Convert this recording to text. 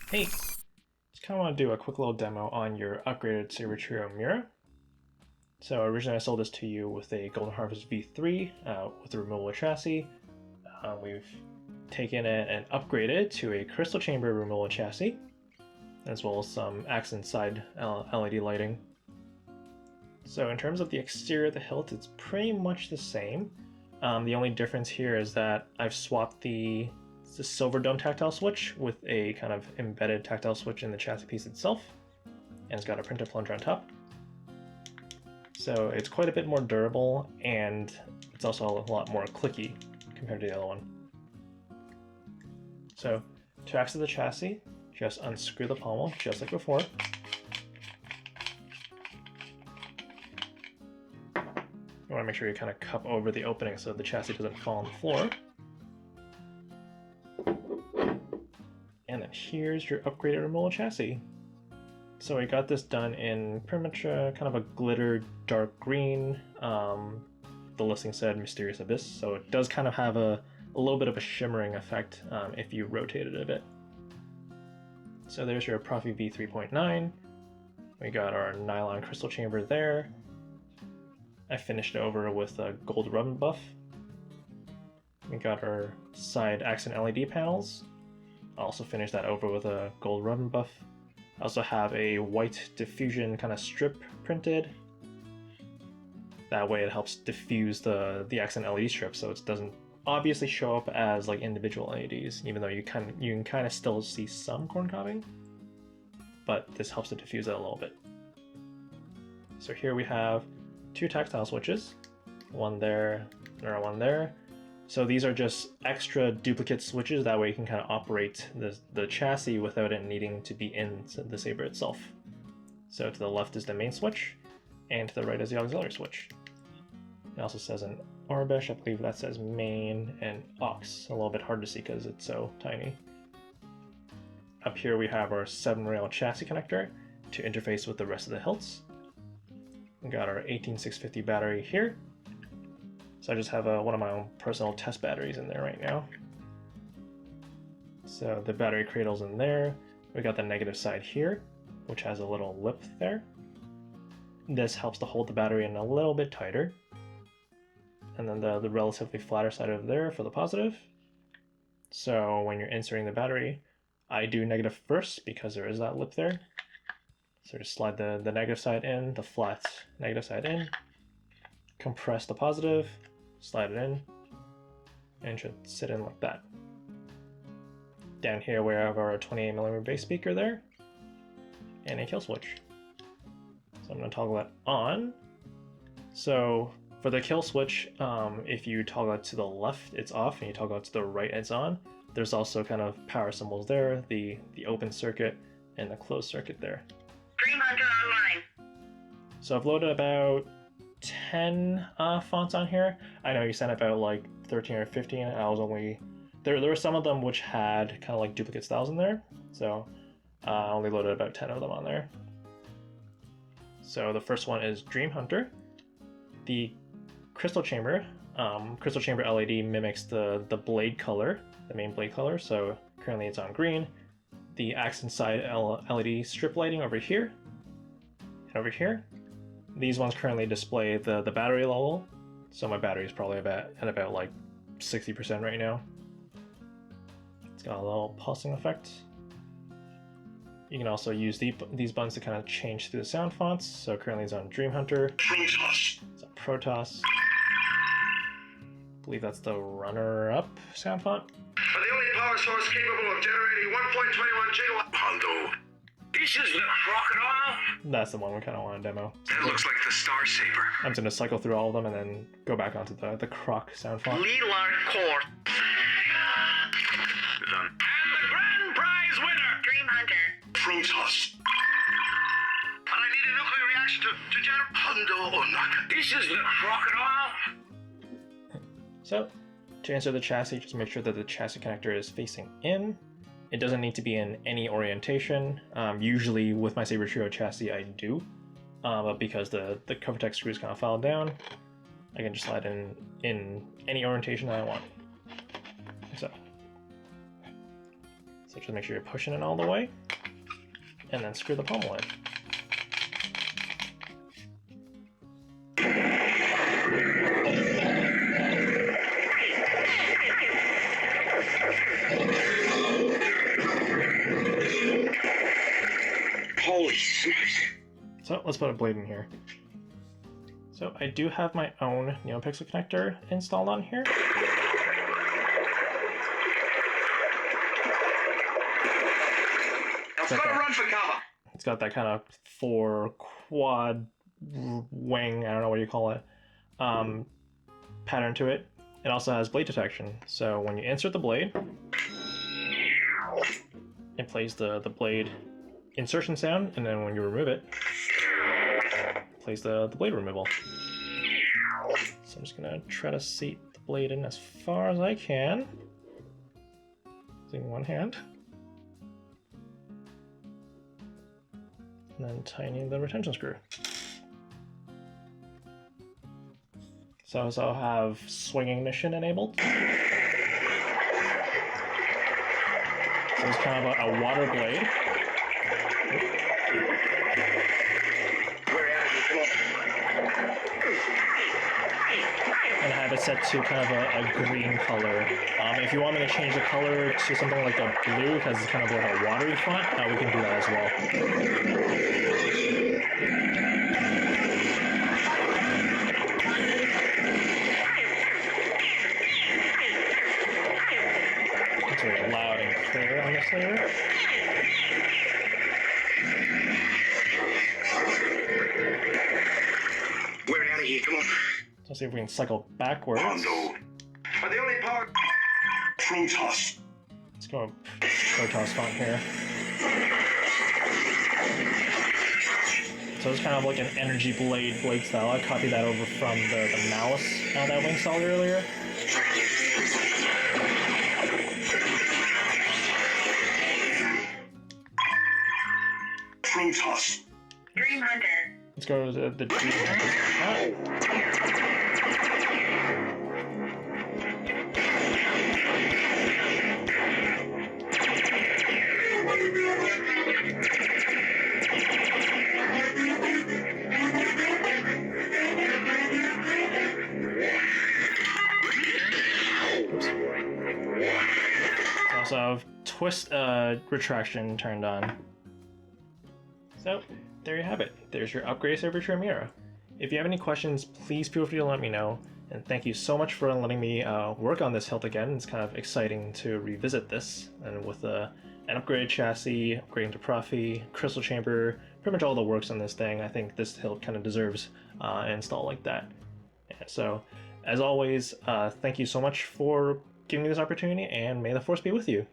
Hey, just kind of want to do a quick little demo on your upgraded Sabertrio Mirah. So originally I sold this to you with a Golden Harvest V3 with a removable chassis. We've taken it and upgraded to a crystal chamber removable chassis, as well as some accent side LED lighting. So in terms of the exterior of the hilt, it's pretty much the same. The only difference here is that I've swapped the silver dome tactile switch with a kind of embedded tactile switch in the chassis piece itself, and it's got a printed plunger on top. So it's quite a bit more durable, and it's also a lot more clicky compared to the other one. So to access the chassis, just unscrew the pommel just like before. You want to make sure you kind of cup over the opening so the chassis doesn't fall on the floor. And then here's your upgraded removable chassis. So we got this done in pretty much kind of a glitter dark green. The listing said Mysterious Abyss, so it does kind of have a little bit of a shimmering effect if you rotate it a bit. So there's your Proffie v3.9. We got our nylon crystal chamber there. I finished it over with a gold rub buff. We got our side accent LED panels. I also finished that over with a gold rub buff. I also have a white diffusion kind of strip printed. That way it helps diffuse the accent LED strip, so it doesn't obviously show up as like individual LEDs, even though you can kind of still see some corn cobbing. But this helps to diffuse it a little bit. So here we have two tactile switches, one there, and one there. So these are just extra duplicate switches, that way you can kind of operate the chassis without it needing to be in the saber itself. So to the left is the main switch, and to the right is the auxiliary switch. It also says an Orbish, I believe that says main and aux. A little bit hard to see because it's so tiny. Up here we have our 7-rail chassis connector to interface with the rest of the hilts. We got our 18650 battery here. So I just have one of my own personal test batteries in there right now. So the battery cradle's in there. We got the negative side here, which has a little lip there. This helps to hold the battery in a little bit tighter. And then the relatively flatter side over there for the positive. So when you're inserting the battery, I do negative first because there is that lip there. So just slide the negative side in, the flat negative side in, compress the positive, slide it in, and it should sit in like that. Down here we have our 28mm bass speaker there, and a kill switch. So I'm going to toggle that on. So for the kill switch, if you toggle it to the left, it's off, and you toggle it to the right, it's on. There's also kind of power symbols there, the open circuit and the closed circuit there. Dream Hunter online. So I've loaded about 10 fonts on here. I know you sent about like 13 or 15. I was only there were some of them which had kind of like duplicate styles in there, so I only loaded about 10 of them on there. So the first one is Dream Hunter. The crystal chamber LED mimics the blade color, the main blade color. So currently it's on green. The accent side LED strip lighting over here and over here. These ones currently display the battery level, so my battery is probably at about like 60% right now. It's got a little pulsing effect. You can also use these buttons to kind of change through the sound fonts. So currently it's on Dream Hunter. Protoss. It's on Protoss. I believe that's the runner-up sound font. For the only power source capable of generating 1.21 gigawatt. Hondo. This is the crocodile. That's the one we kind of want to demo. That looks like the Star Saber. I'm just going to cycle through all of them and then go back onto the croc sound font. Leelar core. Done. And the grand prize winner. Dream Hunter. Protoss. And I need a nuclear reaction to generate. Hondo Onaka. This is the crocodile. So, to insert the chassis, just make sure that the chassis connector is facing in. It doesn't need to be in any orientation. Usually with my Sabertrio chassis I do, but because the Covertech screws kind of fell down, I can just slide in any orientation that I want. So So just make sure you're pushing it all the way, and then screw the pommel in. Holy smokes. So let's put a blade in here. So I do have my own NeoPixel connector installed on here. Let's go run for cover. It's got that kind of 4 quad wing, I don't know what you call it, pattern to it. It also has blade detection. So when you insert the blade, it plays the blade insertion sound, and then when you remove it, it plays the blade removal. So I'm just gonna try to seat the blade in as far as I can, using one hand, and then tightening the retention screw. So I also have swinging mission enabled. So it's kind of a water blade. And I have it set to kind of a green color. If you want me to change the color to something like a blue, because it's kind of like a watery font, we can do that as well. It's very loud and clear on this layer. We're out of here, come on. Let's see if we can cycle backwards. Hondo. Are the only power. Protoss. Let's go Protoss font here. So it's kind of like an energy blade style. I copied that over from the Malice that we installed earlier. Protoss. Dream Hunter. Let's go to the Dream Hunter. Also have twist retraction turned on. So there you have it. There's your upgraded Sabertrio Mirah. If you have any questions, please feel free to let me know. And thank you so much for letting me work on this hilt again. It's kind of exciting to revisit this. And with an upgraded chassis, upgrading to Proffie, crystal chamber, pretty much all the works on this thing, I think this hilt kind of deserves an install like that. And so, as always, thank you so much for giving me this opportunity, and may the Force be with you.